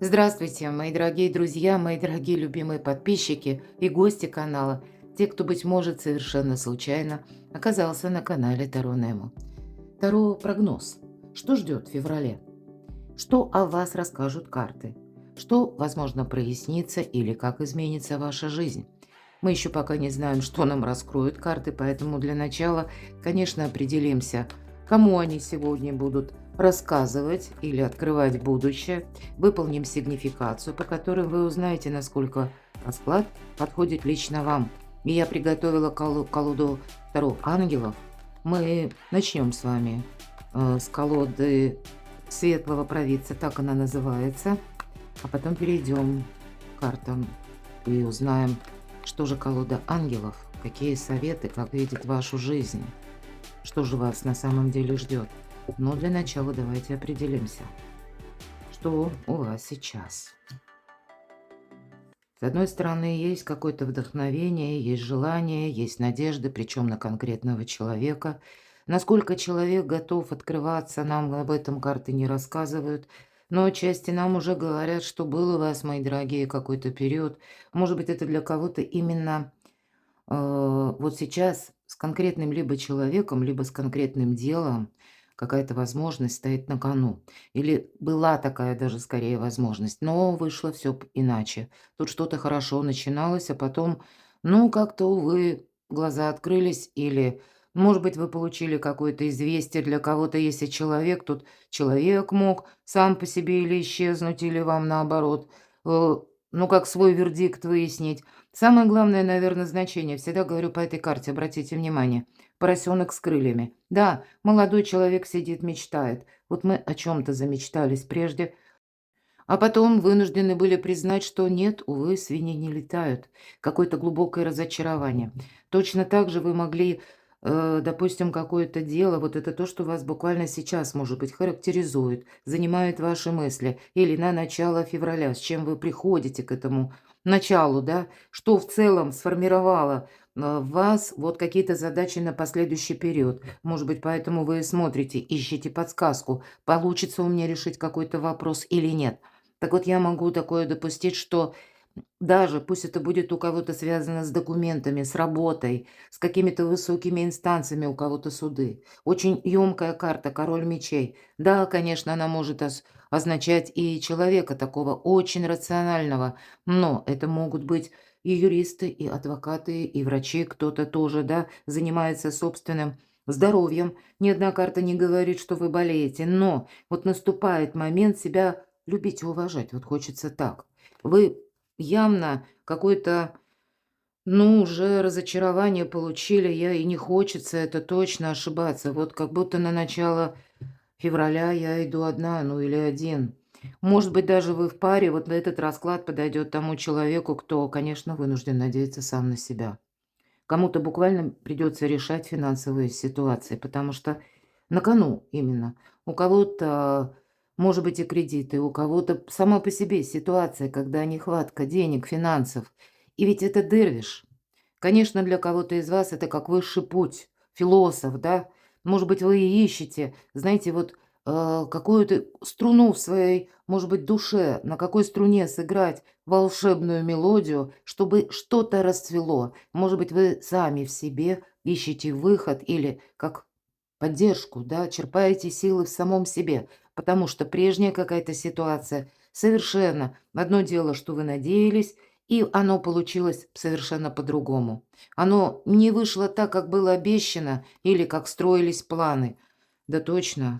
Здравствуйте, мои дорогие друзья, мои дорогие любимые подписчики и гости канала, те, кто, быть может, совершенно случайно оказался на канале Таро Немо. Таро прогноз. Что ждет в феврале? Что о вас расскажут карты? Что, возможно, прояснится или как изменится ваша жизнь? Мы еще пока не знаем, что нам раскроют карты, поэтому для начала, конечно, определимся, кому они сегодня будут рассказывать или открывать будущее. Выполним сигнификацию, по которой вы узнаете, насколько расклад подходит лично вам. И я приготовила колоду Таро ангелов. Мы начнем с вами с колоды Светлого провидца, так она называется. А потом перейдем к картам и узнаем, что же колода ангелов, какие советы, как видит вашу жизнь, что же вас на самом деле ждет. Но для начала давайте определимся, что у вас сейчас. С одной стороны, есть какое-то вдохновение, есть желание, есть надежды, причем на конкретного человека. Насколько человек готов открываться, нам об этом карты не рассказывают. Но отчасти нам уже говорят, что был у вас, мои дорогие, какой-то период. Может быть, это для кого-то именно вот сейчас с конкретным либо человеком, либо с конкретным делом какая-то возможность стоит на кону. Или была такая даже скорее возможность, но вышло все иначе. Тут что-то хорошо начиналось, а потом, ну, как-то, увы, глаза открылись, или, может быть, вы получили какое-то известие, для кого-то, если человек, тут человек мог сам по себе или исчезнуть, или вам наоборот, ну, как свой вердикт выяснить. Самое главное, наверное, значение. Всегда говорю по этой карте, обратите внимание. Поросенок с крыльями. Да, молодой человек сидит, мечтает. Вот мы о чем-то замечтались прежде, а потом вынуждены были признать, что нет, увы, свиньи не летают. Какое-то глубокое разочарование. Точно так же вы могли, допустим, какое-то дело, вот это то, что вас буквально сейчас, может быть, характеризует, занимает ваши мысли, или на начало февраля, с чем вы приходите к этому началу, да, что в целом сформировало в вас вот какие-то задачи на последующий период. Может быть, поэтому вы смотрите, ищете подсказку, получится у меня решить какой-то вопрос или нет. Так вот, я могу такое допустить, что даже пусть это будет у кого-то связано с документами, с работой, с какими-то высокими инстанциями, у кого-то суды. Очень емкая карта, король мечей. Да, конечно, она может означать и человека такого очень рационального, но это могут быть и юристы, и адвокаты, и врачи, кто-то тоже, да, занимается собственным здоровьем. Ни одна карта не говорит, что вы болеете, но вот наступает момент себя любить и уважать. Вот хочется так. Вы явно какое-то, ну, уже разочарование получили, я и не хочется это точно ошибаться. Вот как будто на начало февраля я иду одна, ну или один. Может быть, даже вы в паре, вот на этот расклад подойдет тому человеку, кто, конечно, вынужден надеяться сам на себя. Кому-то буквально придется решать финансовые ситуации, потому что на кону именно. У кого-то, может быть, и кредиты, у кого-то сама по себе ситуация, когда нехватка денег, финансов. И ведь это дервиш. Конечно, для кого-то из вас это как высший путь, философ, да. Может быть, вы и ищете, знаете, вот какую-то струну в своей, может быть, душе, на какой струне сыграть волшебную мелодию, чтобы что-то расцвело. Может быть, вы сами в себе ищете выход или как поддержку, да, черпаете силы в самом себе, потому что прежняя какая-то ситуация совершенно одно дело, что вы надеялись, и оно получилось совершенно по-другому. Оно не вышло так, как было обещано, или как строились планы. Да точно.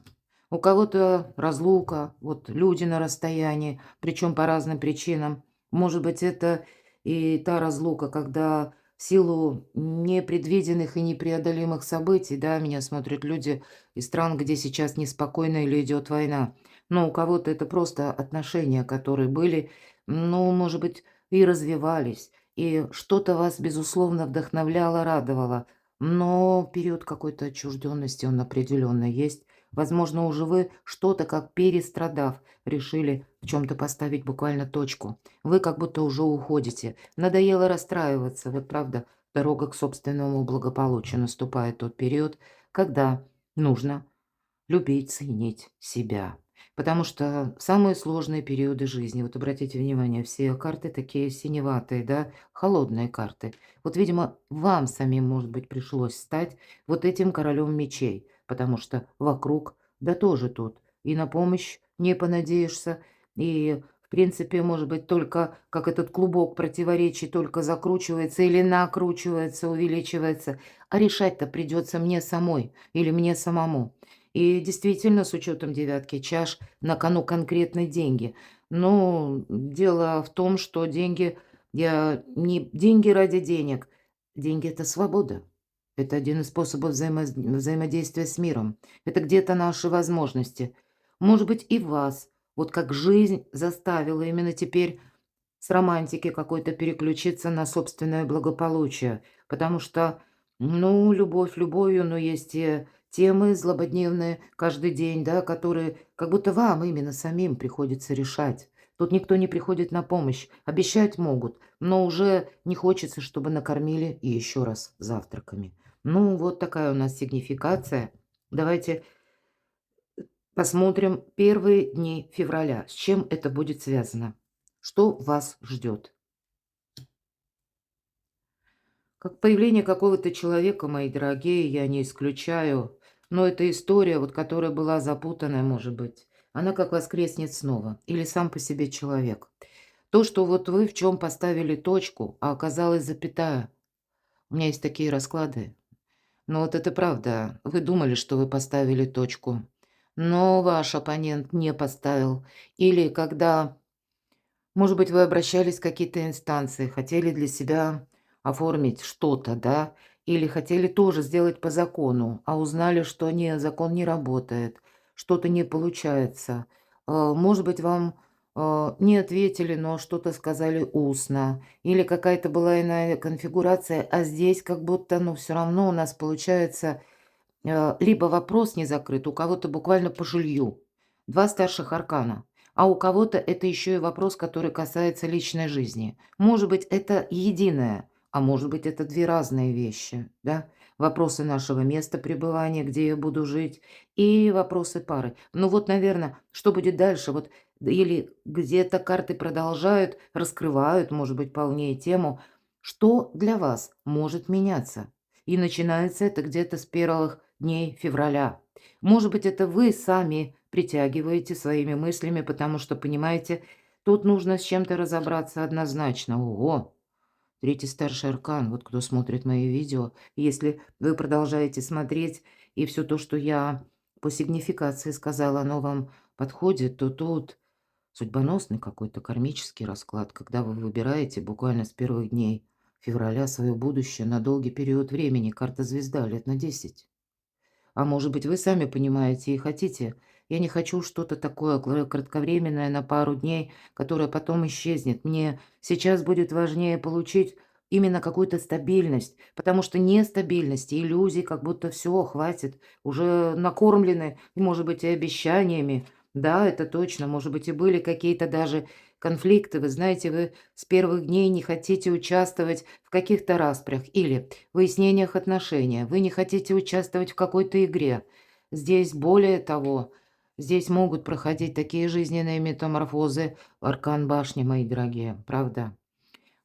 У кого-то разлука, вот люди на расстоянии, причем по разным причинам. Может быть, это и та разлука, когда в силу непредвиденных и непреодолимых событий, да, меня смотрят люди из стран, где сейчас неспокойно или идет война. Но у кого-то это просто отношения, которые были, ну, может быть, и развивались, и что-то вас, безусловно, вдохновляло, радовало. Но период какой-то отчужденности, он определенно есть. Возможно, уже вы что-то, как перестрадав, решили в чем-то поставить буквально точку. Вы как будто уже уходите. Надоело расстраиваться. Вот правда, дорога к собственному благополучию наступает тот период, когда нужно любить, ценить себя. Потому что в самые сложные периоды жизни, вот обратите внимание, все карты такие синеватые, да, холодные карты. Вот, видимо, вам самим, может быть, пришлось стать вот этим королем мечей, потому что вокруг, да тоже тут, и на помощь не понадеешься, и, в принципе, может быть, только как этот клубок противоречий только закручивается или накручивается, увеличивается, а решать-то придется мне самой или мне самому. И действительно, с учетом девятки чаш, на кону конкретные деньги. Но дело в том, что деньги, я не деньги ради денег. Деньги – это свобода. Это один из способов взаимодействия с миром. Это где-то наши возможности. Может быть, и вас, вот как жизнь заставила именно теперь с романтики какой-то переключиться на собственное благополучие. Потому что, ну, любовь любовью, но есть те темы злободневные каждый день, да, которые как будто вам именно самим приходится решать. Тут никто не приходит на помощь. Обещать могут, но уже не хочется, чтобы накормили и еще раз завтраками. Ну, вот такая у нас сигнификация. Давайте посмотрим первые дни февраля. С чем это будет связано? Что вас ждет? Как появление какого-то человека, мои дорогие, я не исключаю, но эта история, вот которая была запутанная, может быть, она как воскреснет снова, или сам по себе человек. То, что вот вы в чем поставили точку, а оказалась запятая. У меня есть такие расклады. Но вот это правда. Вы думали, что вы поставили точку, но ваш оппонент не поставил. Или когда, может быть, вы обращались в какие-то инстанции, хотели для себя оформить что-то, да, или хотели тоже сделать по закону, а узнали, что не, закон не работает, что-то не получается. Может быть, вам не ответили, но что-то сказали устно, или какая-то была иная конфигурация, а здесь как будто, ну, все равно у нас получается либо вопрос не закрыт, у кого-то буквально по жилью. 2 старших аркана. А у кого-то это еще и вопрос, который касается личной жизни. Может быть, это единое, а может быть, это 2 разные вещи, да? Вопросы нашего места пребывания, где я буду жить, и вопросы пары. Ну вот, наверное, что будет дальше? Вот или где-то карты продолжают, раскрывают, может быть, полнее тему, что для вас может меняться. И начинается это где-то с первых дней февраля. Может быть, это вы сами притягиваете своими мыслями, потому что, понимаете, тут нужно с чем-то разобраться однозначно. Ого! Третий старший аркан. Вот кто смотрит мои видео. Если вы продолжаете смотреть, и все то, что я по сигнификации сказала, оно вам подходит, то тут судьбоносный какой-то кармический расклад, когда вы выбираете буквально с первых дней февраля свое будущее на долгий период времени. Карта звезда лет на 10. А может быть, вы сами понимаете и хотите. Я не хочу что-то такое кратковременное на пару дней, которое потом исчезнет. Мне сейчас будет важнее получить именно какую-то стабильность, потому что нестабильности, иллюзий, как будто все, хватит, уже накормлены, может быть, и обещаниями. Да, это точно, может быть, и были какие-то даже конфликты. Вы знаете, вы с первых дней не хотите участвовать в каких-то распрях или выяснениях отношений. Вы не хотите участвовать в какой-то игре. Здесь, более того, здесь могут проходить такие жизненные метаморфозы, аркан башни, мои дорогие, правда.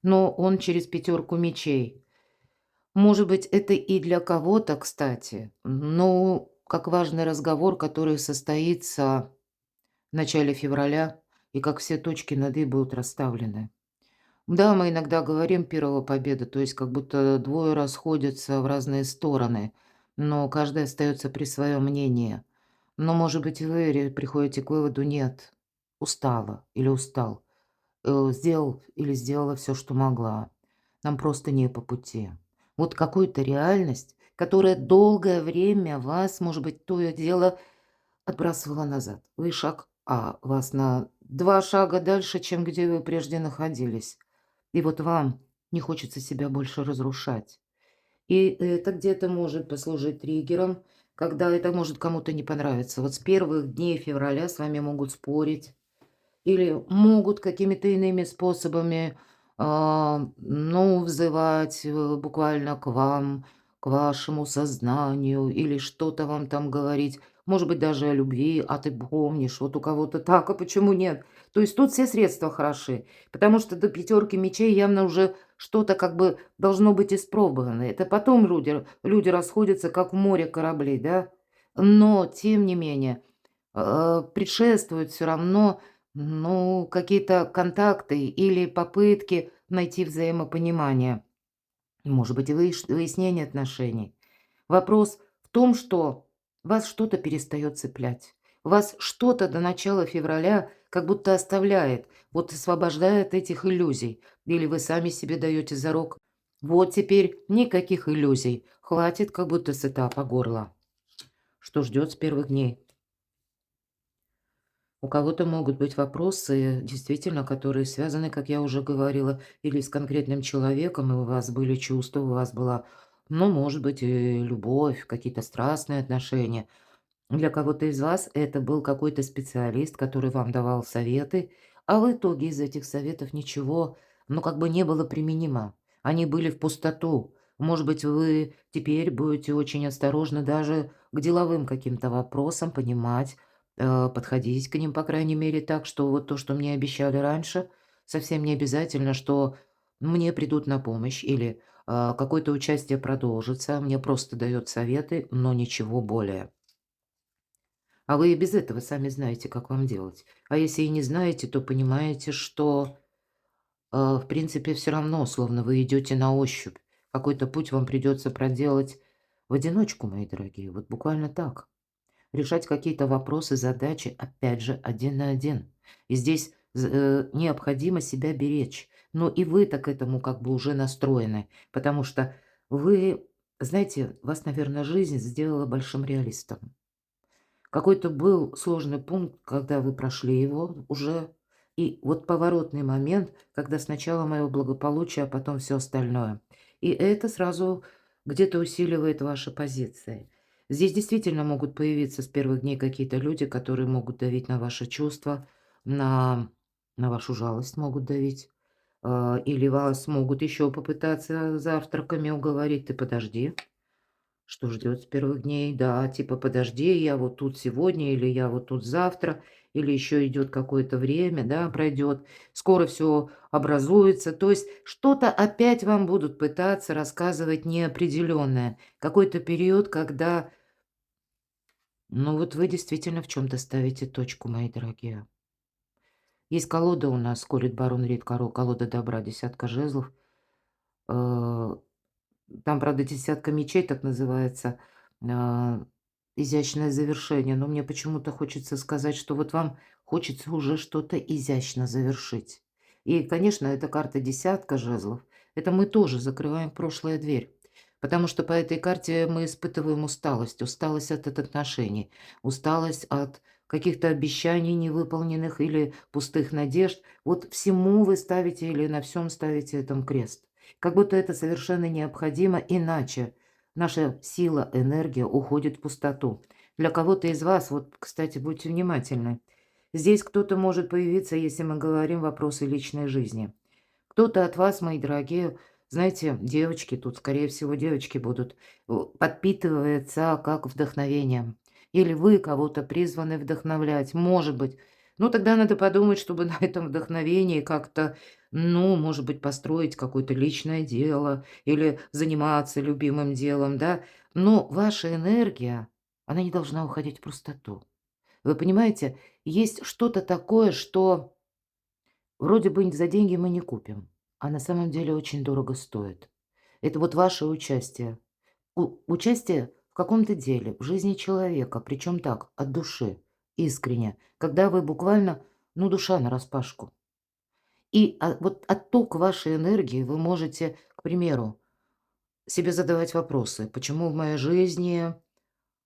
Но он через пятерку мечей. Может быть, это и для кого-то, кстати, но как важный разговор, который состоится в начале февраля, и как все точки над «и» будут расставлены. Да, мы иногда говорим «первая победа», то есть как будто двое расходятся в разные стороны, но каждый остается при своем мнении. Но, может быть, вы приходите к выводу «нет, устала» или «устал», сделал или сделала все, что могла. Нам просто не по пути. Вот какую-то реальность, которая долгое время вас, может быть, то и дело отбрасывала назад. Вы шаг, а вас на 2 шага дальше, чем где вы прежде находились. И вот вам не хочется себя больше разрушать. И это где-то может послужить триггером, когда это может кому-то не понравиться. Вот с первых дней февраля с вами могут спорить или могут какими-то иными способами, ну, взывать буквально к вам, к вашему сознанию или что-то вам там говорить. может быть, даже о любви, а ты помнишь, вот у кого-то так, а почему нет? То есть тут все средства хороши, потому что до пятерки мечей явно уже что-то как бы должно быть испробовано. Это потом люди расходятся, как в море кораблей, да? Но, тем не менее, предшествуют все равно, ну, какие-то контакты или попытки найти взаимопонимание, может быть, и выяснение отношений. Вопрос в том, что вас что-то перестает цеплять. Вас что-то до начала февраля как будто оставляет, вот освобождает этих иллюзий. Или вы сами себе даете зарок. Вот теперь никаких иллюзий. Хватит, как будто сыта по горло. Что ждет с первых дней? У кого-то могут быть вопросы, действительно, которые связаны, как я уже говорила, или с конкретным человеком, и у вас были чувства, у вас была, ну, может быть, и любовь, какие-то страстные отношения. Для кого-то из вас это был какой-то специалист, который вам давал советы, а в итоге из этих советов ничего, ну, как бы не было применимо. Они были в пустоту. Может быть, вы теперь будете очень осторожны даже к деловым каким-то вопросам, понимать, подходить к ним, по крайней мере, так, что вот то, что мне обещали раньше, совсем не обязательно, что мне придут на помощь или какое-то участие продолжится, мне просто дает советы, но ничего более. А вы и без этого сами знаете, как вам делать. А если и не знаете, то понимаете, что, в принципе, все равно, словно вы идете на ощупь. Какой-то путь вам придется проделать в одиночку, мои дорогие, вот буквально так. Решать какие-то вопросы, задачи, опять же, один на один. И здесь необходимо себя беречь. Но и вы-то к этому как бы уже настроены, потому что вы, знаете, вас, наверное, жизнь сделала большим реалистом. Какой-то был сложный пункт, когда вы прошли его уже, и вот поворотный момент, когда сначала мое благополучие, а потом все остальное. И это сразу где-то усиливает ваши позиции. Здесь действительно могут появиться с первых дней какие-то люди, которые могут давить на ваши чувства, на на вашу жалость могут давить, или вас могут еще попытаться завтраками уговорить: "Ты подожди". Что ждет с первых дней? Да, типа: "Подожди, я вот тут сегодня", или "Я вот тут завтра", или еще идет какое-то время, да, пройдет, скоро все образуется. То есть что-то опять вам будут пытаться рассказывать неопределенное. Какой-то период, когда, ну, вот вы действительно в чем то ставите точку, мои дорогие. Есть колода у нас, колет барон Рид коро колода добра, десятка жезлов. Э Там, правда, десятка мечей, так называется, а, изящное завершение. Но мне почему-то хочется сказать, что вот вам хочется уже что-то изящно завершить. И, конечно, эта карта десятка жезлов. Это мы тоже закрываем прошлая дверь. Потому что по этой карте мы испытываем усталость. Усталость от отношений. Усталость от каких-то обещаний невыполненных или пустых надежд. Вот всему вы ставите или на всем ставите этом крест. Как будто это совершенно необходимо, иначе наша сила, энергия уходит в пустоту. Для кого-то из вас, вот, кстати, будьте внимательны, здесь кто-то может появиться, если мы говорим вопросы личной жизни. Кто-то от вас, мои дорогие, знаете, девочки, тут, скорее всего, девочки будут, подпитывается как вдохновением. Или вы кого-то призваны вдохновлять, может быть. Ну, тогда надо подумать, чтобы на этом вдохновении как-то, ну, может быть, построить какое-то личное дело или заниматься любимым делом, да. Но ваша энергия, она не должна уходить в пустоту. Вы понимаете, есть что-то такое, что вроде бы за деньги мы не купим, а на самом деле очень дорого стоит. Это вот ваше участие. Участие в каком-то деле, в жизни человека, причем так, от души, искренне, когда вы буквально, ну, душа нараспашку. И вот отток вашей энергии вы можете, к примеру, себе задавать вопросы. Почему в моей жизни,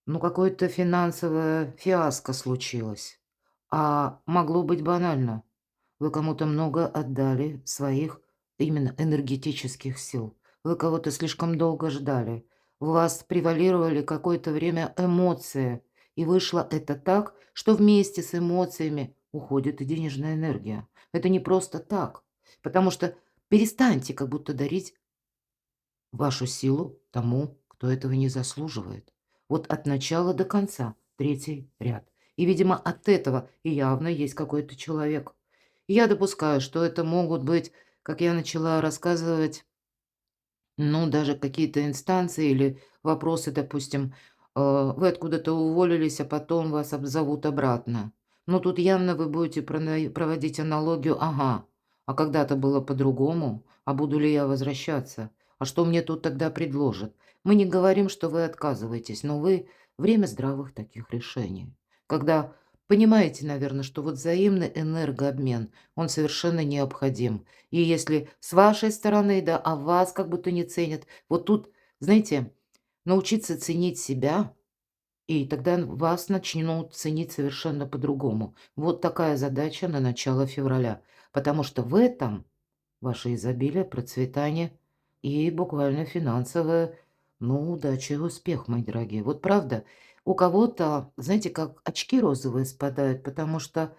ну, какое-то финансовое фиаско случилось? А могло быть банально. Вы кому-то много отдали своих именно энергетических сил. Вы кого-то слишком долго ждали. У вас превалировали какое-то время эмоции. И вышло это так, что вместе с эмоциями уходит и денежная энергия. Это не просто так. Потому что перестаньте как будто дарить вашу силу тому, кто этого не заслуживает. Вот от начала до конца. третий ряд. И, видимо, от этого и явно есть какой-то человек. Я допускаю, что это могут быть, как я начала рассказывать, ну, даже какие-то инстанции или вопросы, допустим, вы откуда-то уволились, а потом вас обзовут обратно. Ну, тут явно вы будете проводить аналогию, ага, а когда-то было по-другому, а буду ли я возвращаться? А что мне тут тогда предложат? Мы не говорим, что вы отказываетесь, но вы время здравых таких решений. Когда понимаете, наверное, что вот взаимный энергообмен, он совершенно необходим. И если с вашей стороны, да, а вас как будто не ценят, вот тут, знаете, научиться ценить себя, и тогда вас начнут ценить совершенно по-другому. Вот такая задача на начало февраля. Потому что в этом ваше изобилие, процветание и буквально финансовая, ну, удача и успех, мои дорогие. Вот правда, у кого-то, знаете, как очки розовые спадают, потому что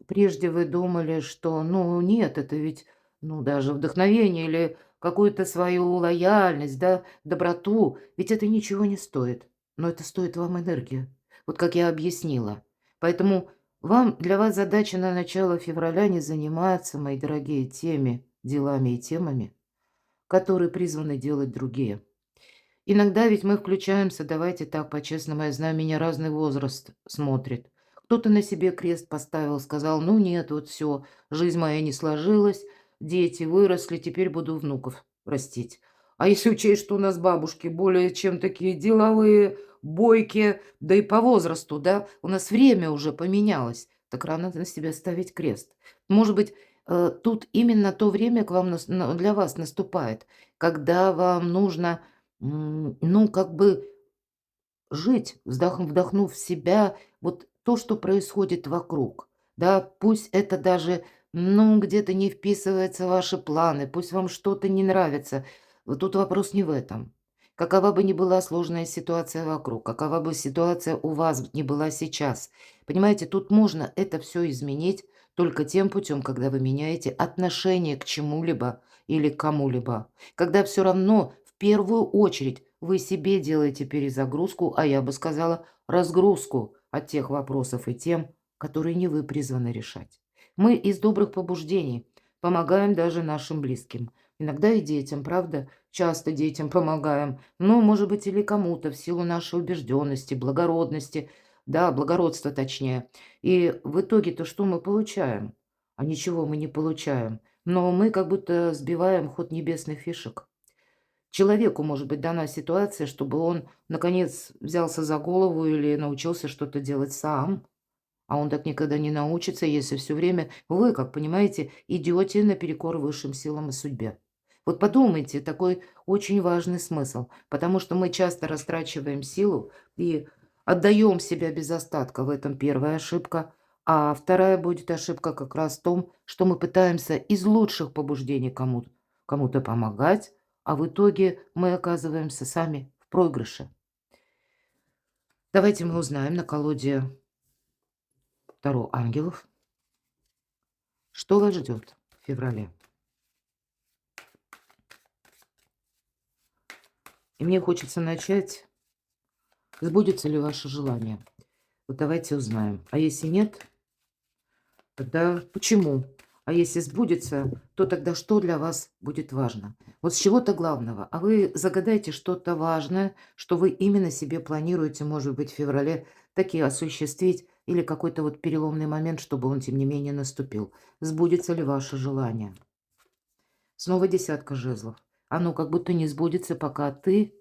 прежде вы думали, что, ну, нет, это ведь, ну, даже вдохновение или какую-то свою лояльность, да, доброту, ведь это ничего не стоит, но это стоит вам энергию. Вот как я объяснила. Поэтому для вас задача на начало февраля не заниматься, мои дорогие, теми делами и темами, которые призваны делать другие. Иногда ведь мы включаемся, давайте так по-честному, я знаю, меня разный возраст смотрит. Кто-то на себе крест поставил, сказал, ну нет, вот все, жизнь моя не сложилась, дети выросли, теперь буду внуков растить. А если учесть, что у нас бабушки более чем такие деловые, бойкие, да и по возрасту, да, у нас время уже поменялось, так рано на себя ставить крест. Может быть, тут именно то время к вам, для вас наступает, когда вам нужно ну, как бы жить, вдохнув в себя вот то, что происходит вокруг. Да, пусть это даже, ну, где-то не вписывается в ваши планы, пусть вам что-то не нравится. Вот тут вопрос не в этом. Какова бы ни была сложная ситуация вокруг, какова бы ситуация у вас ни была сейчас. Понимаете, тут можно это все изменить только тем путем, когда вы меняете отношение к чему-либо или к кому-либо. Когда все равно в первую очередь вы себе делаете перезагрузку, а я бы сказала, разгрузку от тех вопросов и тем, которые не вы призваны решать. Мы из добрых побуждений помогаем даже нашим близким. Иногда и детям, правда? Часто детям помогаем. Ну, может быть, или кому-то в силу нашей убежденности, благородности. Да, благородства точнее. И в итоге-то что мы получаем? А ничего мы не получаем. Но мы как будто сбиваем ход небесных фишек. Человеку может быть дана ситуация, чтобы он, наконец, взялся за голову или научился что-то делать сам. А он так никогда не научится, если все время вы, как понимаете, идете наперекор высшим силам и судьбе. Вот подумайте, такой очень важный смысл, потому что мы часто растрачиваем силу и отдаем себя без остатка. В этом первая ошибка. А вторая будет ошибка как раз в том, что мы пытаемся из лучших побуждений кому-то помогать, а в итоге мы оказываемся сами в проигрыше. Давайте мы узнаем на колоде Таро ангелов, что вас ждет в феврале. И мне хочется начать, сбудется ли ваше желание. Вот давайте узнаем. А если нет, тогда почему? А если сбудется, то тогда что для вас будет важно? Вот с чего-то главного. А вы загадайте что-то важное, что вы именно себе планируете, может быть, в феврале таки осуществить, или какой-то вот переломный момент, чтобы он, тем не менее, наступил. Сбудется ли ваше желание? Снова десятка жезлов. Оно как будто не сбудется, пока ты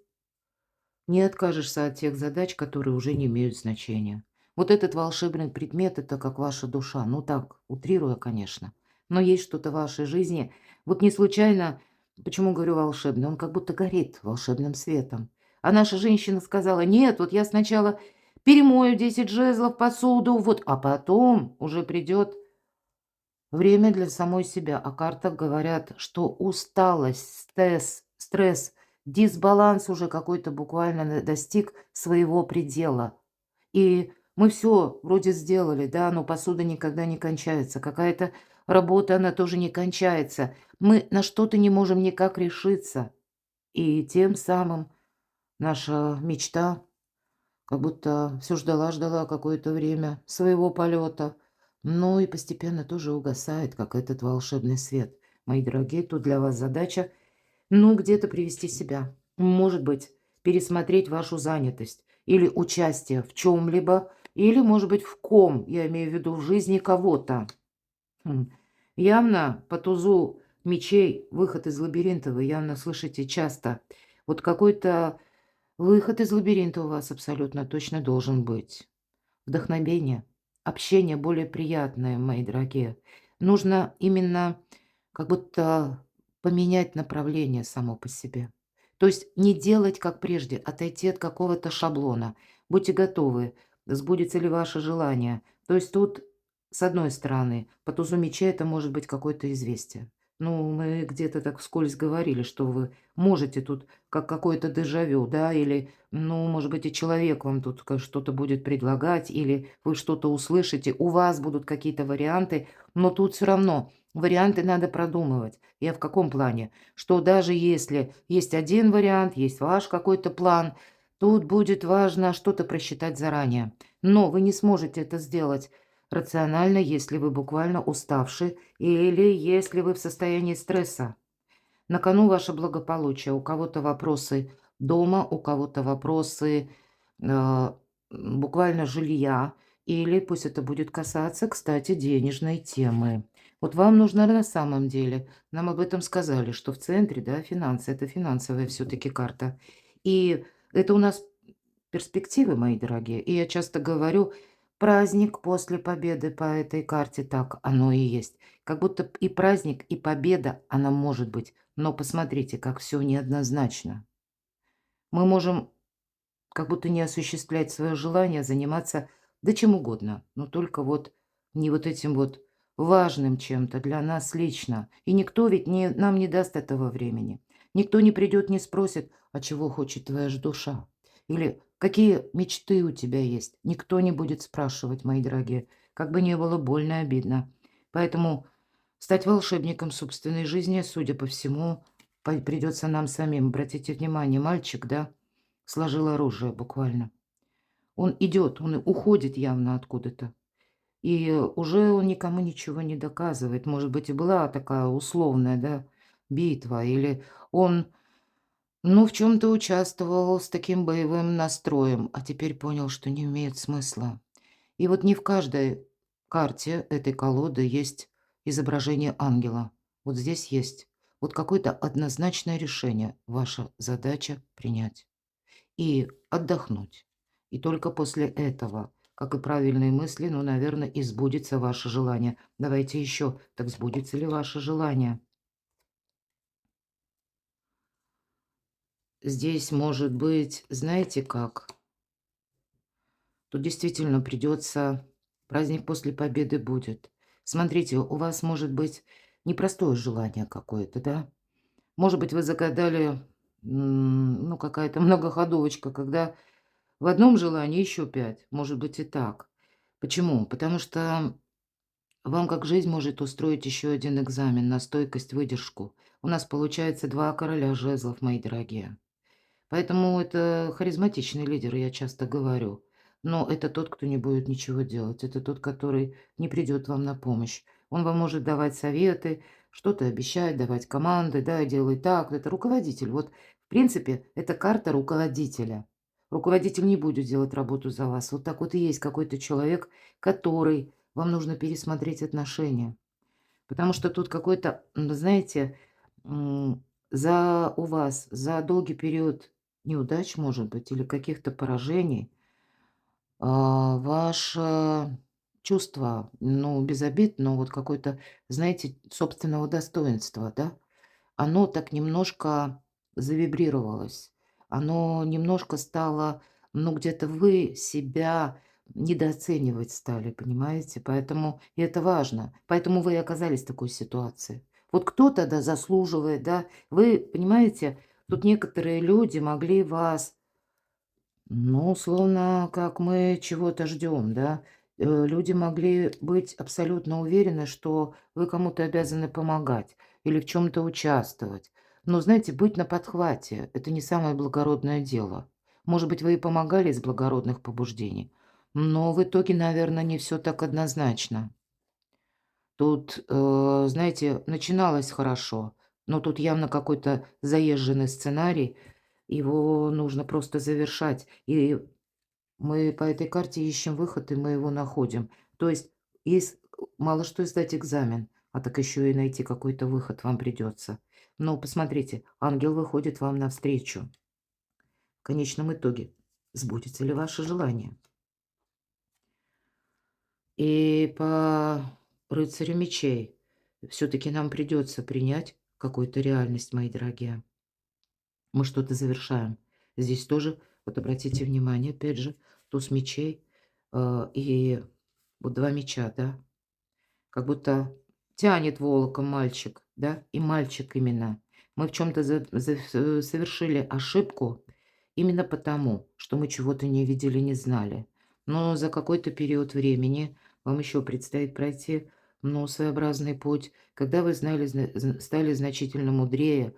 не откажешься от тех задач, которые уже не имеют значения. Вот этот волшебный предмет– это как ваша душа. Ну так, утрируя, конечно. Но есть что-то в вашей жизни. Вот не случайно, почему говорю волшебный, он как будто горит волшебным светом. А наша женщина сказала, нет, вот я сначала перемою 10 жезлов, посуду, вот, а потом уже придет время для самой себя. О картах говорят, что усталость, стресс, дисбаланс уже какой-то буквально достиг своего предела. И мы все вроде сделали, да, но посуда никогда не кончается. Какая-то работа, она тоже не кончается. Мы на что-то не можем никак решиться. И тем самым наша мечта как будто все ждала какое-то время своего полета, но и постепенно тоже угасает, как этот волшебный свет. Мои дорогие, тут для вас задача, ну, где-то привести себя. Может быть, пересмотреть вашу занятость или участие в чем-либо, или, может быть, в ком, я имею в виду в жизни кого-то. Хм. Явно по тузу мечей выход из лабиринта вы явно слышите часто. Вот какой-то выход из лабиринта у вас абсолютно точно должен быть. Вдохновение, общение более приятное, мои дорогие. Нужно именно как будто поменять направление само по себе. То есть не делать как прежде, отойти от какого-то шаблона. Будьте готовы, сбудется ли ваше желание. То есть тут, с одной стороны, по тузу меча это может быть какое-то известие. Ну, мы где-то так вскользь говорили, что вы можете тут как какое-то дежавю, да, или ну, может быть, и человек вам тут что-то будет предлагать, или вы что-то услышите, у вас будут какие-то варианты, но тут все равно варианты надо продумывать. Я в каком плане? Что даже если есть один вариант, есть ваш какой-то план, тут будет важно что-то просчитать заранее. Но вы не сможете это сделать рационально, если вы буквально уставший или если вы в состоянии стресса. На кону ваше благополучие. У кого-то вопросы дома, у кого-то вопросы, а, буквально жилья, или пусть это будет касаться, кстати, денежной темы. Вот вам нужно на самом деле, нам об этом сказали, что в центре, да, финансы, это финансовая все-таки карта. И это у нас перспективы, мои дорогие. И я часто говорю, праздник после победы по этой карте, так оно и есть. Как будто и праздник, и победа, она может быть. Но посмотрите, как все неоднозначно. Мы можем как будто не осуществлять свое желание заниматься да чем угодно, но только вот не вот этим вот важным чем-то для нас лично. И никто ведь нам не даст этого времени. Никто не придет, не спросит, а чего хочет твоя ж душа? Или какие мечты у тебя есть? Никто не будет спрашивать, мои дорогие, как бы не было больно и обидно. Поэтому стать волшебником собственной жизни, судя по всему, придется нам самим. Обратите внимание, мальчик, да, сложил оружие буквально. Он идет, он уходит явно откуда-то. И уже он никому ничего не доказывает. Может быть, и была такая условная, да, битва. Или он, ну, в чем-то участвовал с таким боевым настроем, а теперь понял, что не имеет смысла. И вот не в каждой карте этой колоды есть изображение ангела. Вот здесь есть. Вот какое-то однозначное решение. Ваша задача принять и отдохнуть. И только после этого, как и правильные мысли, ну, наверное, и сбудется ваше желание. Давайте еще. Так сбудется ли ваше желание? Здесь может быть, знаете как? Тут действительно придется, праздник после победы будет. Смотрите, у вас может быть непростое желание какое-то, да? Может быть, вы загадали, ну, какая-то многоходовочка, когда в одном желании еще 5, может быть и так. Почему? Потому что вам как жизнь может устроить еще один экзамен на стойкость, выдержку. У нас получается 2 короля жезлов, мои дорогие. Поэтому это харизматичный лидер, я часто говорю. Но это тот, кто не будет ничего делать. Это тот, который не придет вам на помощь. Он вам может давать советы, что-то обещать, давать команды, да, делай так. Это руководитель. Вот, в принципе, это карта руководителя. Руководитель не будет делать работу за вас. Вот так вот и есть какой-то человек, который вам нужно пересмотреть отношения. Потому что тут какой-то, знаете, за у вас за долгий период неудач, может быть, или каких-то поражений, ваше чувство, ну, без обид, но вот какое-то, знаете, собственного достоинства, да, оно так немножко завибрировалось. Оно немножко стало, ну, где-то вы себя недооценивать стали, понимаете? Поэтому и это важно. Поэтому вы и оказались в такой ситуации. Вот кто-то, да, заслуживает, да. Вы понимаете, тут некоторые люди могли вас ну, словно как мы чего-то ждем, да. Люди могли быть абсолютно уверены, что вы кому-то обязаны помогать или в чем-то участвовать. Но, знаете, быть на подхвате– это не самое благородное дело. Может быть, вы и помогали из благородных побуждений, но в итоге, наверное, не все так однозначно. Тут, знаете, начиналось хорошо, но тут явно какой-то заезженный сценарий, его нужно просто завершать. И мы по этой карте ищем выход, и мы его находим. То есть мало что сдать экзамен, а так еще и найти какой-то выход вам придется. Но посмотрите, ангел выходит вам навстречу. В конечном итоге, сбудется ли ваше желание? И по рыцарю мечей все-таки нам придется принять какую-то реальность, мои дорогие. Мы что-то завершаем. Здесь тоже, вот обратите внимание, опять же, туз мечей и вот два меча, да, как будто тянет волоком мальчик, да, и мальчик именно. Мы в чем-то совершили ошибку именно потому, что мы чего-то не видели, не знали. Но за какой-то период времени вам еще предстоит пройти, ну, своеобразный путь. Когда вы стали значительно мудрее,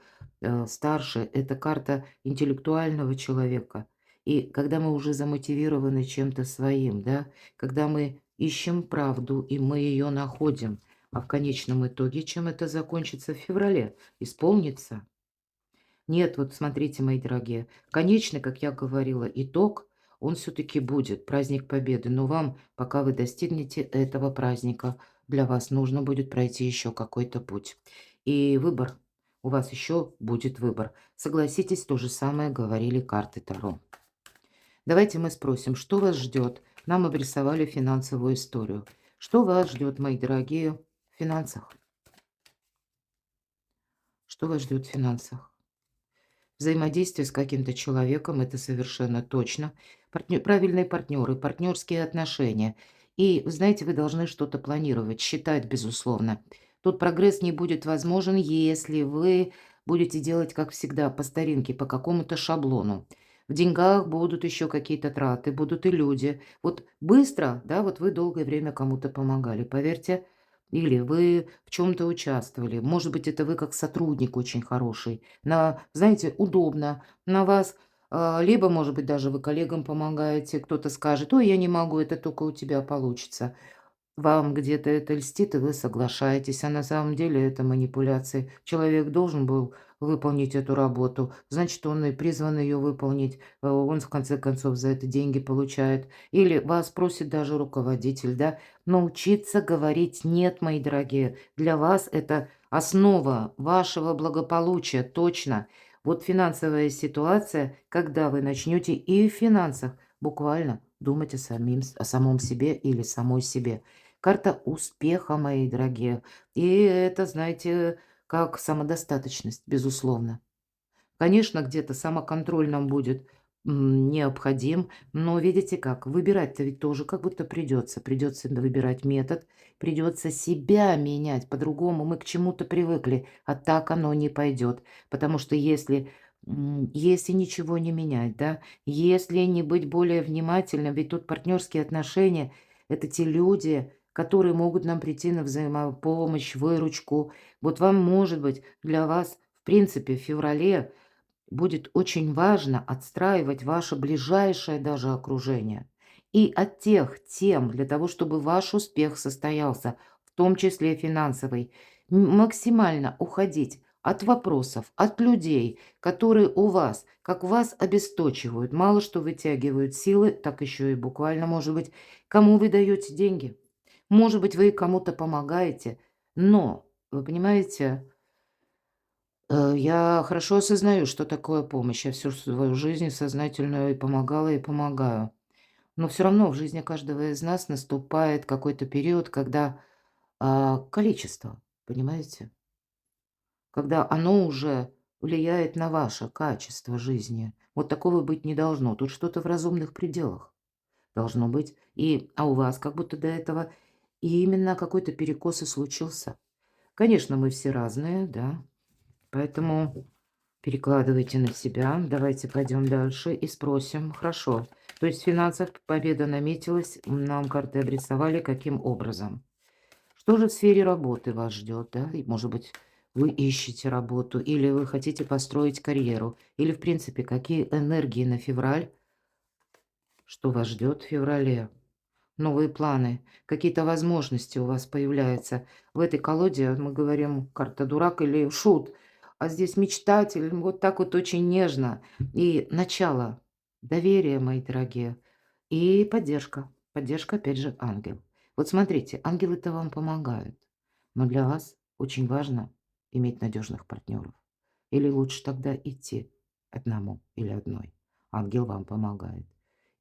старше, это карта интеллектуального человека. И когда мы уже замотивированы чем-то своим, да, когда мы ищем правду, и мы ее находим. А в конечном итоге, чем это закончится в феврале? Исполнится? Нет, вот смотрите, мои дорогие, конечный, как я говорила, итог, он все-таки будет, праздник Победы. Но вам, пока вы достигнете этого праздника, для вас нужно будет пройти еще какой-то путь. И выбор, у вас еще будет выбор. Согласитесь, то же самое говорили карты Таро. Давайте мы спросим, что вас ждет? Нам обрисовали финансовую историю. Что вас ждет, мои дорогие, в финансах? Что вас ждет в финансах? Взаимодействие с каким-то человеком, это совершенно точно. Правильные партнеры, партнерские отношения. И, знаете, вы должны что-то планировать, считать, безусловно. Тут прогресс не будет возможен, если вы будете делать, как всегда, по старинке, по какому-то шаблону. В деньгах будут еще какие-то траты, будут и люди. Вот быстро, да, вот вы долгое время кому-то помогали, поверьте, или вы в чем-то участвовали. Может быть, это вы как сотрудник очень хороший. Знаете, удобно. На вас, либо, может быть, даже вы коллегам помогаете. Кто-то скажет: "Ой, я не могу, это только у тебя получится". Вам где-то это льстит, и вы соглашаетесь, а на самом деле это манипуляции. Человек должен был выполнить эту работу, значит, он и призван ее выполнить. Он, в конце концов, за это деньги получает. Или вас просит даже руководитель, да. Научиться говорить "нет", мои дорогие. Для вас это основа вашего благополучия, точно. Вот финансовая ситуация, когда вы начнете и в финансах буквально думать о самом себе или самой себе. Карта успеха, мои дорогие. И это, знаете, как самодостаточность, безусловно. Конечно, где-то самоконтроль нам будет необходим, но видите как, выбирать-то ведь тоже как будто придется. Придется выбирать метод, придется себя менять. По-другому мы к чему-то привыкли, а так оно не пойдет. Потому что если ничего не менять, да, если не быть более внимательным, ведь тут партнерские отношения– это те люди, которые могут нам прийти на взаимопомощь, выручку. Вот вам, может быть, для вас, в принципе, в феврале будет очень важно отстраивать ваше ближайшее даже окружение. И от тех тем, для того, чтобы ваш успех состоялся, в том числе финансовый, максимально уходить от вопросов, от людей, которые у вас, как вас обесточивают, мало что вытягивают силы, так еще и буквально, может быть, кому вы даете деньги. Может быть, вы кому-то помогаете, но, вы понимаете, я хорошо осознаю, что такое помощь. Я всю свою жизнь сознательную и помогала, и помогаю. Но все равно в жизни каждого из нас наступает какой-то период, когда, количество, понимаете? Когда оно уже влияет на ваше качество жизни. Вот такого быть не должно. Тут что-то в разумных пределах должно быть. А у вас как будто до этого именно какой-то перекос и случился. Конечно, мы все разные, да, поэтому перекладывайте на себя. Давайте пойдем дальше и спросим. Хорошо. То есть в финансах победа наметилась, нам карты обрисовали, каким образом. Что же в сфере работы вас ждет, да? И, может быть, вы ищете работу, или вы хотите построить карьеру, или, в принципе, какие энергии на февраль Что вас ждет в феврале? Новые планы, какие-то возможности у вас появляются. В этой колоде мы говорим карта дурак или шут, а здесь мечтатель, вот так вот очень нежно. И начало, доверие, мои дорогие, и поддержка. Поддержка, опять же, ангел. Вот смотрите, ангелы-то вам помогают, но для вас очень важно иметь надежных партнеров. Или лучше тогда идти одному или одной. Ангел вам помогает.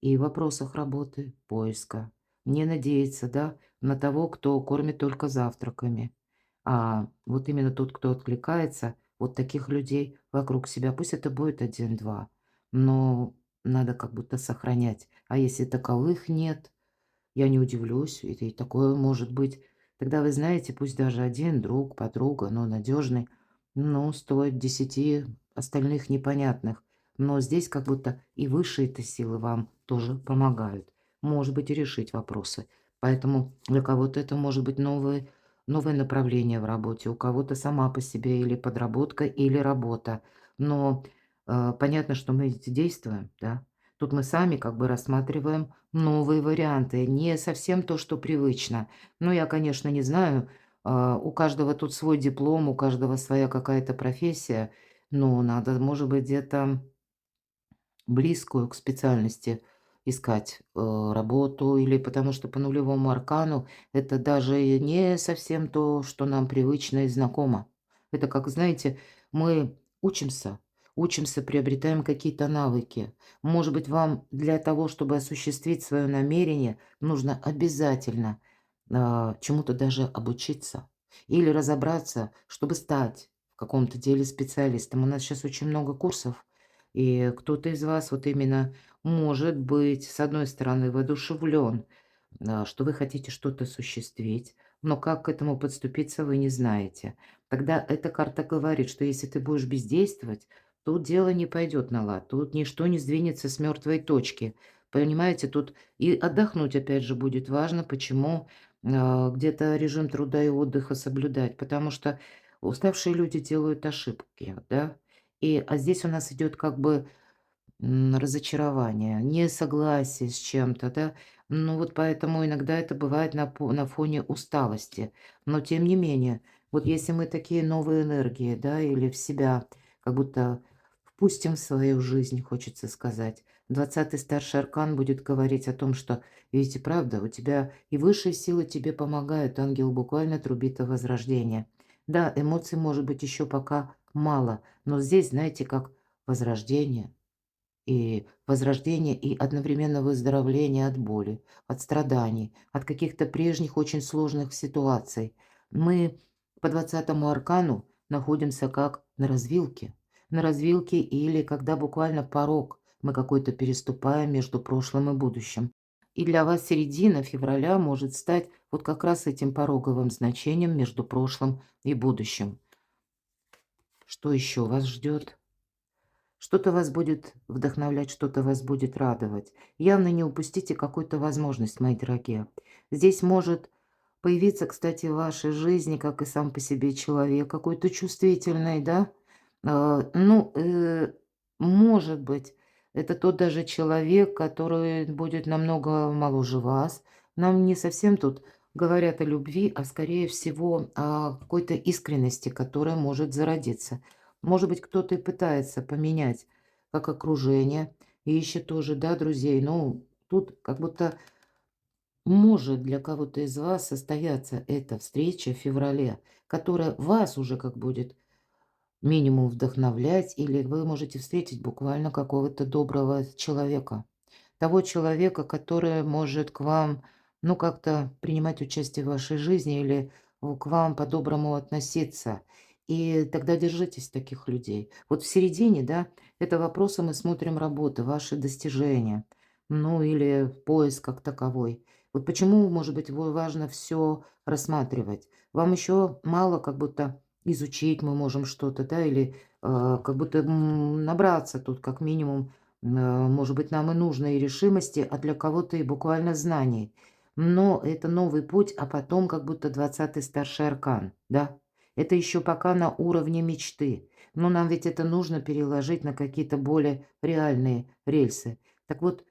И в вопросах работы, поиска, не надеяться, да, на того, кто кормит только завтраками. А вот именно тот, кто откликается, вот таких людей вокруг себя, пусть это будет один-два, но надо как будто сохранять. А если таковых нет, я не удивлюсь, и такое может быть. Тогда вы знаете, пусть даже один друг, подруга, но надежный, но стоит 10 остальных непонятных. Но здесь как будто и высшие-то силы вам тоже помогают. Может быть, и решить вопросы. Поэтому для кого-то это может быть новое направление в работе, у кого-то сама по себе или подработка, или работа. Но понятно, что мы ведь действуем, да. Тут мы сами как бы рассматриваем новые варианты, не совсем то, что привычно. Ну, я, конечно, не знаю, у каждого тут свой диплом, у каждого своя какая-то профессия, но надо, может быть, где-то близкую к специальности искать, работу, или потому что по нулевому аркану это даже и не совсем то, что нам привычно и знакомо. Это как, знаете, мы учимся, учимся, приобретаем какие-то навыки. Может быть, вам для того, чтобы осуществить свое намерение, нужно обязательно, чему-то даже обучиться или разобраться, чтобы стать в каком-то деле специалистом. У нас сейчас очень много курсов, и кто-то из вас вот именно может быть, с одной стороны, воодушевлен, что вы хотите что-то осуществить, но как к этому подступиться, вы не знаете. Тогда эта карта говорит, что если ты будешь бездействовать, тут дело не пойдет на лад, тут ничто не сдвинется с мертвой точки. Понимаете, тут и отдохнуть, опять же, будет важно, почему где-то режим труда и отдыха соблюдать, потому что уставшие люди делают ошибки, да, а здесь у нас идет как бы, разочарование, несогласие с чем-то, да. Ну, вот поэтому иногда это бывает на фоне усталости. Но тем не менее, вот если мы такие новые энергии, да, или в себя как будто впустим в свою жизнь, хочется сказать. 20-й старший аркан будет говорить о том, что, видите, правда, у тебя и высшие силы тебе помогают, ангел буквально трубит о возрождении. Да, эмоций может быть еще пока мало, но здесь, знаете, как возрождение. И возрождение, и одновременно выздоровление от боли, от страданий, от каких-то прежних очень сложных ситуаций. Мы по 20-му аркану находимся как на развилке. На развилке или когда буквально порог мы какой-то переступаем между прошлым и будущим. И для вас середина февраля может стать вот как раз этим пороговым значением между прошлым и будущим. Что еще вас ждет? Что-то вас будет вдохновлять, что-то вас будет радовать. Явно не упустите какую-то возможность, мои дорогие. Здесь может появиться, кстати, в вашей жизни, как и сам по себе человек, какой-то чувствительный, да? Ну, может быть, это тот даже человек, который будет намного моложе вас. Нам не совсем тут говорят о любви, а скорее всего о какой-то искренности, которая может зародиться. Может быть, кто-то и пытается поменять как окружение, и ищет тоже, да, друзей. Ну, тут как будто может для кого-то из вас состояться эта встреча в феврале, которая вас уже как будет минимум вдохновлять, или вы можете встретить буквально какого-то доброго человека. Того человека, который может к вам, ну, как-то принимать участие в вашей жизни или к вам по-доброму относиться. И тогда держитесь таких людей. Вот в середине, да, это вопросы мы смотрим работы, ваши достижения, ну, или поиск как таковой. Вот почему, может быть, важно все рассматривать. Вам еще мало как будто изучить мы можем что-то, да, или как будто набраться тут как минимум может быть, нам и нужно и решимости, а для кого-то и буквально знаний. Но это новый путь, а потом как будто 20-й старший аркан, да? Это еще пока на уровне мечты. Но нам ведь это нужно переложить на какие-то более реальные рельсы. Так вот,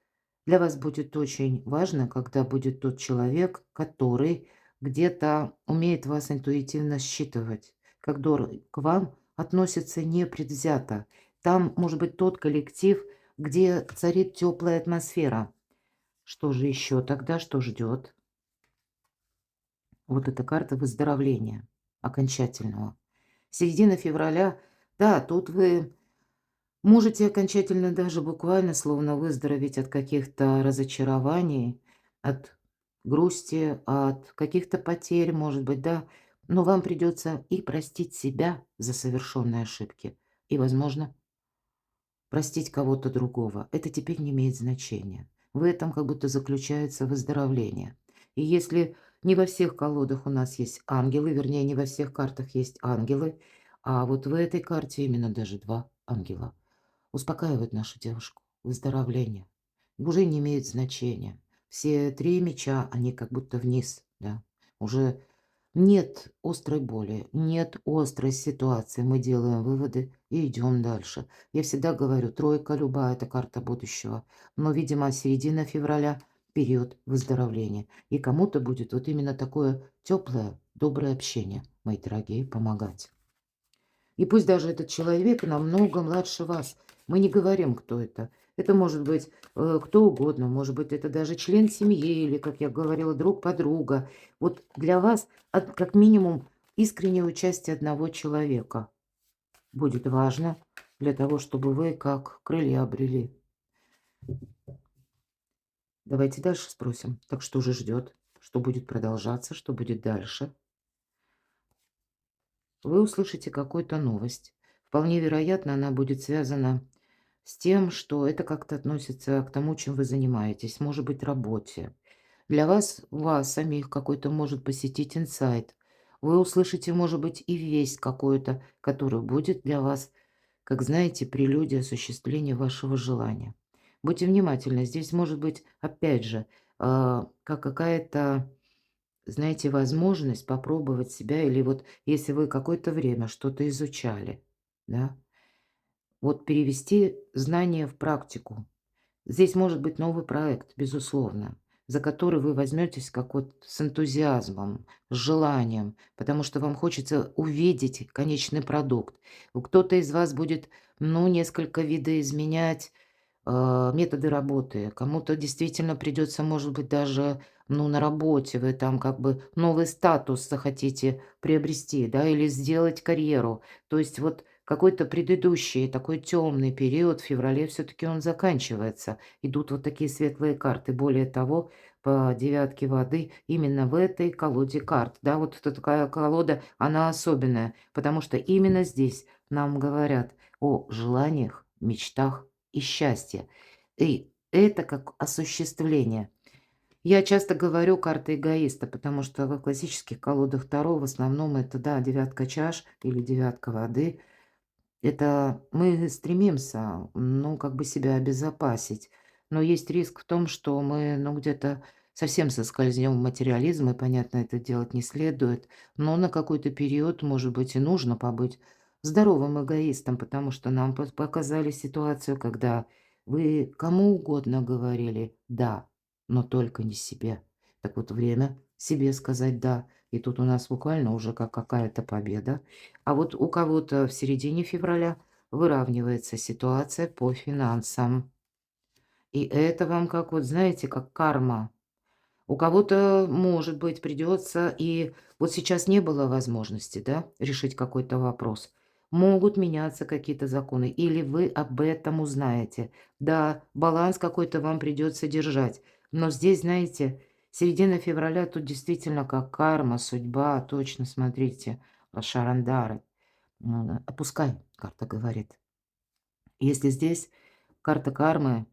Для вас будет очень важно, когда будет тот человек, который где-то умеет вас интуитивно считывать, который к вам относится непредвзято. Там может быть тот коллектив, где царит теплая атмосфера. Что же еще тогда, что ждет? Вот эта карта выздоровления окончательного. Середина февраля, да, тут вы можете окончательно даже буквально словно выздороветь от каких-то разочарований, от грусти, от каких-то потерь, может быть, да. Но вам придется и простить себя за совершенные ошибки, и, возможно, простить кого-то другого. Это теперь не имеет значения. В этом как будто заключается выздоровление. И если не во всех колодах у нас есть ангелы, вернее, не во всех картах есть ангелы, а вот в этой карте именно даже два ангела успокаивают нашу девушку. Выздоровление. Уже не имеет значения. Все 3 меча, они как будто вниз, да. Уже нет острой боли, нет острой ситуации. Мы делаем выводы и идем дальше. Я всегда говорю, тройка любая– это карта будущего. Но, видимо, середина февраля– период выздоровления. И кому-то будет вот именно такое теплое, доброе общение, мои дорогие, помогать. И пусть даже этот человек намного младше вас. Мы не говорим, кто это. Это может быть кто угодно, может быть, это даже член семьи или, как я говорила, друг, подруга. Вот для вас как минимум искреннее участие одного человека будет важно для того, чтобы вы как крылья обрели. Давайте дальше спросим. Так что же ждет? Что будет продолжаться? Что будет дальше? Вы услышите какую-то новость. Вполне вероятно, она будет связана с тем, что это как-то относится к тому, чем вы занимаетесь, может быть, работе. Для вас самих какой-то может посетить инсайт. Вы услышите, может быть, и весть какую-то, которая будет для вас, как знаете, прелюдия осуществления вашего желания. Будьте внимательны. Здесь может быть, опять же, как какая-то, знаете, возможность попробовать себя, или вот если вы какое-то время что-то изучали, да, вот перевести знания в практику. Здесь может быть новый проект, безусловно, за который вы возьметесь как вот с энтузиазмом, с желанием, потому что вам хочется увидеть конечный продукт. Кто-то из вас будет, ну, несколько видоизменять методы работы. Кому-то действительно придется, может быть, даже, ну, на работе вы там как бы новый статус захотите приобрести, да, или сделать карьеру. То есть вот какой-то предыдущий такой темный период в феврале все-таки он заканчивается. Идут вот такие светлые карты. Более того, по девятке воды именно в этой колоде карт. Да, вот эта такая колода, она особенная, потому что именно здесь нам говорят о желаниях, мечтах и счастья. И это как осуществление. Я часто говорю карта эгоиста, потому что в классических колодах Таро в основном это, да, девятка чаш или девятка воды. Это мы стремимся, ну, как бы себя обезопасить. Но есть риск в том, что мы, ну, где-то совсем соскользнем в материализм, и, понятно, это делать не следует. Но на какой-то период, может быть, и нужно побыть здоровым эгоистом, потому что нам показали ситуацию, когда вы кому угодно говорили «да», но только не себе. Так вот, время себе сказать «да». И тут у нас буквально уже как какая-то победа. А вот у кого-то в середине февраля выравнивается ситуация по финансам. И это вам как вот, знаете, как карма. У кого-то, может быть, придется, и вот сейчас не было возможности, да, решить какой-то вопрос. Могут меняться какие-то законы, или вы об этом узнаете. Да, баланс какой-то вам придется держать. Но здесь, знаете, середина февраля тут действительно как карма, судьба, точно, смотрите, шарандары. Опускай, карта говорит. Если здесь карта кармы,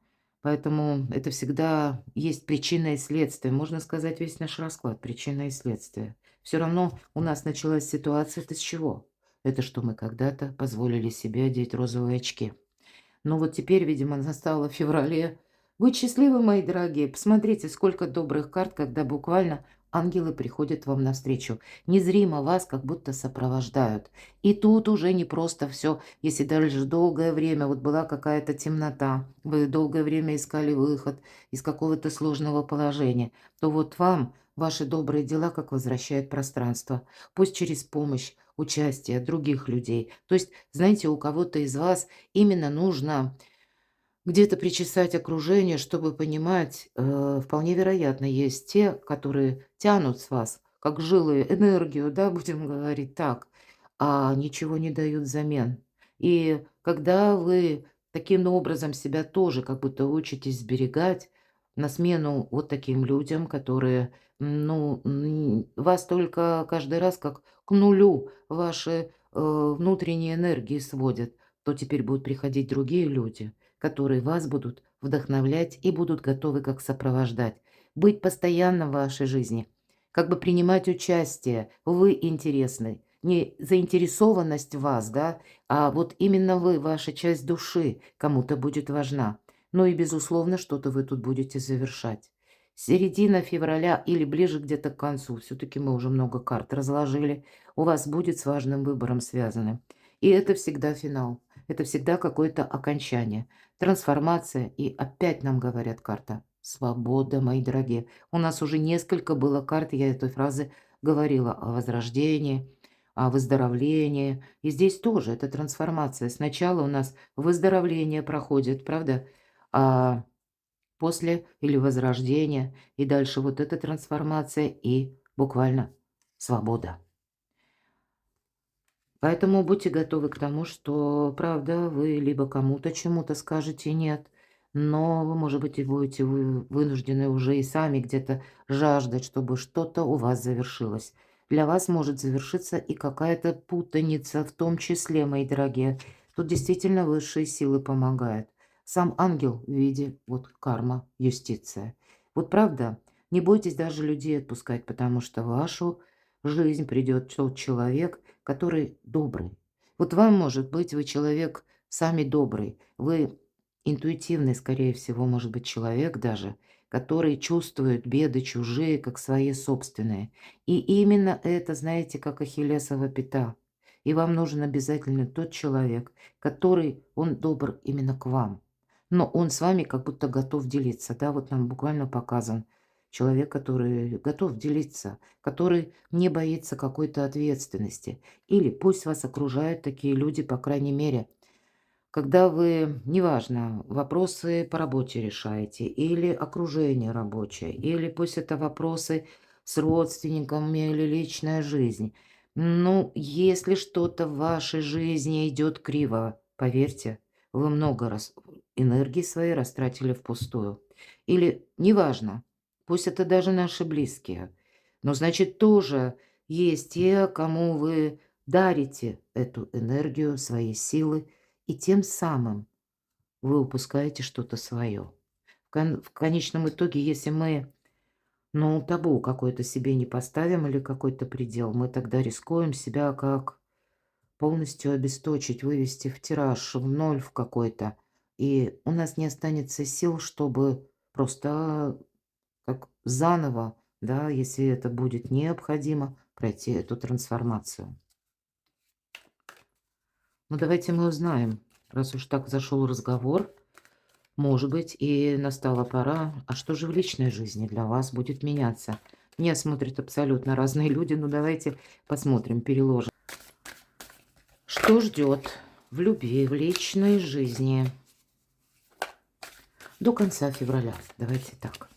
поэтому это всегда есть причина и следствие. Можно сказать, весь наш расклад– причина и следствие. Все равно у нас началась ситуация, это с чего? Это что мы когда-то позволили себе одеть розовые очки. Но вот теперь, видимо, настало в феврале. Будь счастливы, мои дорогие. Посмотрите, сколько добрых карт, когда буквально ангелы приходят вам навстречу. Незримо вас как будто сопровождают. И тут уже не просто все, если даже долгое время вот была какая-то темнота, вы долгое время искали выход из какого-то сложного положения, то вот вам ваши добрые дела как возвращают пространство. Пусть через помощь, участие других людей. То есть, знаете, у кого-то из вас именно нужно где-то причесать окружение, чтобы понимать, вполне вероятно, есть те, которые тянут с вас, как жилы, энергию, да, будем говорить так, а ничего не дают взамен. И когда вы таким образом себя тоже как будто учитесь сберегать, на смену вот таким людям, которые, ну, вас только каждый раз как к нулю ваши внутренние энергии сводят, то теперь будут приходить другие люди, которые вас будут вдохновлять и будут готовы как сопровождать. Быть постоянно в вашей жизни, как бы принимать участие. Вы интересны. Не заинтересованность в вас, да, а вот именно вы, ваша часть души кому-то будет важна. Ну и, безусловно, что-то вы тут будете завершать. Середина февраля или ближе где-то к концу, все-таки мы уже много карт разложили, у вас будет с важным выбором связано. И это всегда финал, это всегда какое-то окончание. Трансформация, и опять нам говорят карта. Свобода, мои дорогие. У нас уже несколько было карт, я этой фразы говорила о возрождении, о выздоровлении. И здесь тоже это трансформация. Сначала у нас выздоровление проходит, правда? А после или возрождение, и дальше вот эта трансформация, и буквально свобода. Поэтому будьте готовы к тому, что, правда, вы либо кому-то чему-то скажете «нет», но вы, может быть, и будете вынуждены уже и сами где-то жаждать, чтобы что-то у вас завершилось. Для вас может завершиться и какая-то путаница, в том числе, мои дорогие. Тут действительно высшие силы помогают. Сам ангел в виде вот карма, юстиция. Вот правда, не бойтесь даже людей отпускать, потому что в вашу жизнь придет тот человек, который добрый. Вот вам, может быть, вы человек сами добрый, вы интуитивный, скорее всего, может быть, человек даже, который чувствует беды чужие, как свои собственные. И именно это, знаете, как ахиллесова пята. И вам нужен обязательно тот человек, который, он добр именно к вам. Но он с вами как будто готов делиться. Да, вот нам буквально показан человек, который готов делиться, который не боится какой-то ответственности. Или пусть вас окружают такие люди, по крайней мере, когда вы, неважно, вопросы по работе решаете, или окружение рабочее, или пусть это вопросы с родственниками или личная жизнь. Ну, если что-то в вашей жизни идет криво, поверьте, вы много раз энергии своей растратили впустую. Или, неважно, пусть это даже наши близкие, но значит тоже есть те, кому вы дарите эту энергию, свои силы, и тем самым вы упускаете что-то свое. В конечном итоге, если мы, ну, табу какое-то себе не поставим или какой-то предел, мы тогда рискуем себя как полностью обесточить, вывести в тираж, в ноль в какой-то. И у нас не останется сил, чтобы просто как заново, да, если это будет необходимо, пройти эту трансформацию. Ну, давайте мы узнаем, раз уж так зашел разговор, может быть, и настала пора. А что же в личной жизни для вас будет меняться? Меня смотрят абсолютно разные люди, но давайте посмотрим, переложим. Что ждет в любви, в личной жизни до конца февраля? Давайте так.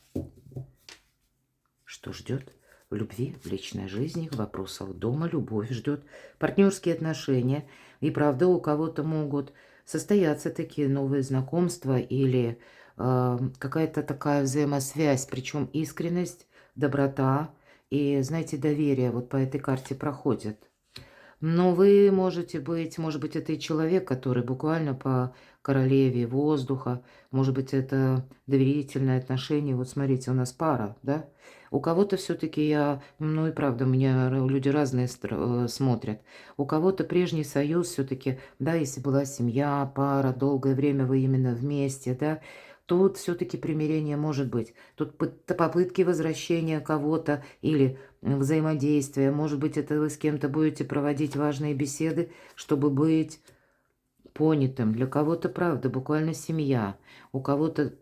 Что ждет в любви, в личной жизни, вопросов дома, любовь ждет, партнерские отношения. И правда, у кого-то могут состояться такие новые знакомства или какая-то такая взаимосвязь, причем искренность, доброта и, знаете, доверие вот по этой карте проходит. Но вы можете быть, может быть, это и человек, который буквально по королеве воздуха, может быть, это доверительное отношение. Вот смотрите, у нас пара, да? У кого-то все-таки я, ну и правда, у меня люди разные смотрят. У кого-то прежний союз все-таки, да, если была семья, пара, долгое время вы именно вместе, да, тут все-таки примирение может быть. Тут попытки возвращения кого-то или взаимодействия. Может быть, это вы с кем-то будете проводить важные беседы, чтобы быть понятым. Для кого-то, правда, буквально семья. У кого-то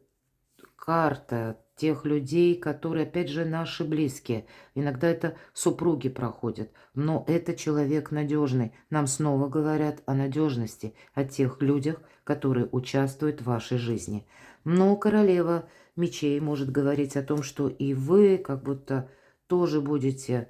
карта тех людей, которые, опять же, наши близкие. Иногда это супруги проходят, но это человек надежный. Нам снова говорят о надежности, о тех людях, которые участвуют в вашей жизни. Но королева мечей может говорить о том, что и вы как будто тоже будете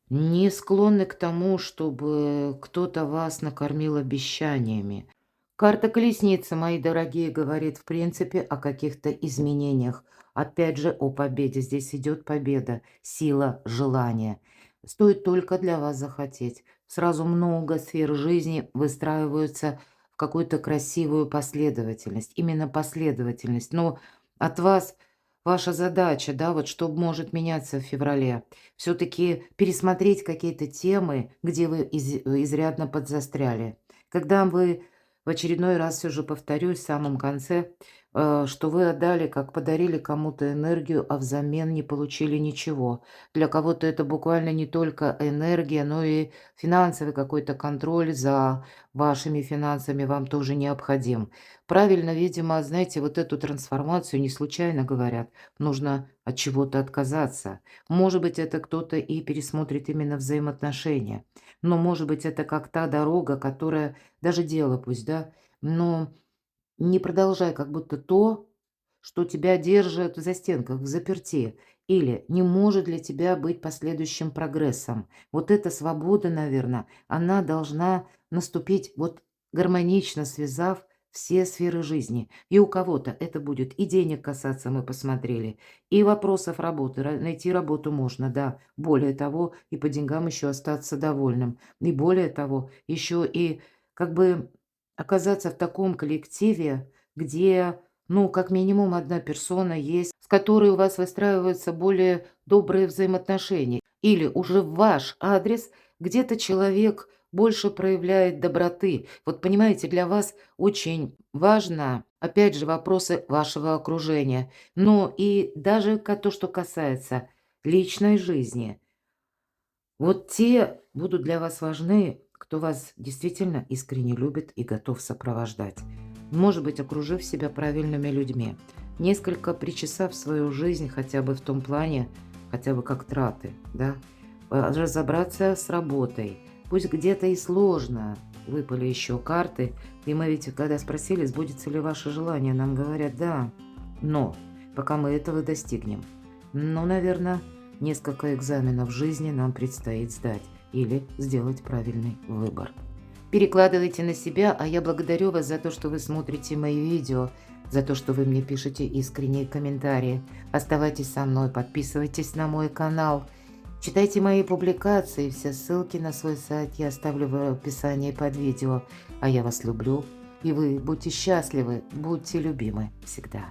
не склонны к тому, чтобы кто-то вас накормил обещаниями. Карта колесницы, мои дорогие, говорит в принципе о каких-то изменениях. Опять же, о победе. Здесь идет победа, сила, желание. Стоит только для вас захотеть. Сразу много сфер жизни выстраиваются в какую-то красивую последовательность. Именно последовательность. Но от вас ваша задача, да, вот что может меняться в феврале. Все-таки пересмотреть какие-то темы, где вы изрядно подзастряли. Когда вы в очередной раз все же повторюсь в самом конце, что вы отдали, как подарили кому-то энергию, а взамен не получили ничего. Для кого-то это буквально не только энергия, но и финансовый какой-то контроль за вашими финансами вам тоже необходим. Правильно, видимо, знаете, вот эту трансформацию не случайно говорят. Нужно от чего-то отказаться. Может быть, это кто-то и пересмотрит именно взаимоотношения. Но, может быть, это как та дорога, которая даже дело пусть, да, но не продолжай как будто то, что тебя держит в застенках, в заперти, или не может для тебя быть последующим прогрессом. Вот эта свобода, наверное, она должна наступить вот гармонично связав все сферы жизни. И у кого-то это будет и денег касаться, мы посмотрели, и вопросов работы. Найти работу можно, да. Более того, и по деньгам еще остаться довольным. И более того, еще и как бы оказаться в таком коллективе, где, ну, как минимум одна персона есть, с которой у вас выстраиваются более добрые взаимоотношения. Или уже в ваш адрес где-то человек больше проявляет доброты. Вот понимаете, для вас очень важно, опять же, вопросы вашего окружения. Но и даже то, что касается личной жизни. Вот те будут для вас важны, кто вас действительно искренне любит и готов сопровождать. Может быть, окружив себя правильными людьми. Несколько причесав свою жизнь хотя бы в том плане, хотя бы как траты, да. Разобраться с работой. Пусть где-то и сложно выпали еще карты. И мы ведь, когда спросили, сбудется ли ваше желание, нам говорят «да». Но пока мы этого достигнем. Но, наверное, несколько экзаменов жизни нам предстоит сдать или сделать правильный выбор. Перекладывайте на себя, а я благодарю вас за то, что вы смотрите мои видео, за то, что вы мне пишете искренние комментарии. Оставайтесь со мной, подписывайтесь на мой канал, читайте мои публикации, все ссылки на свой сайт я оставлю в описании под видео. А я вас люблю, и вы будьте счастливы, будьте любимы всегда.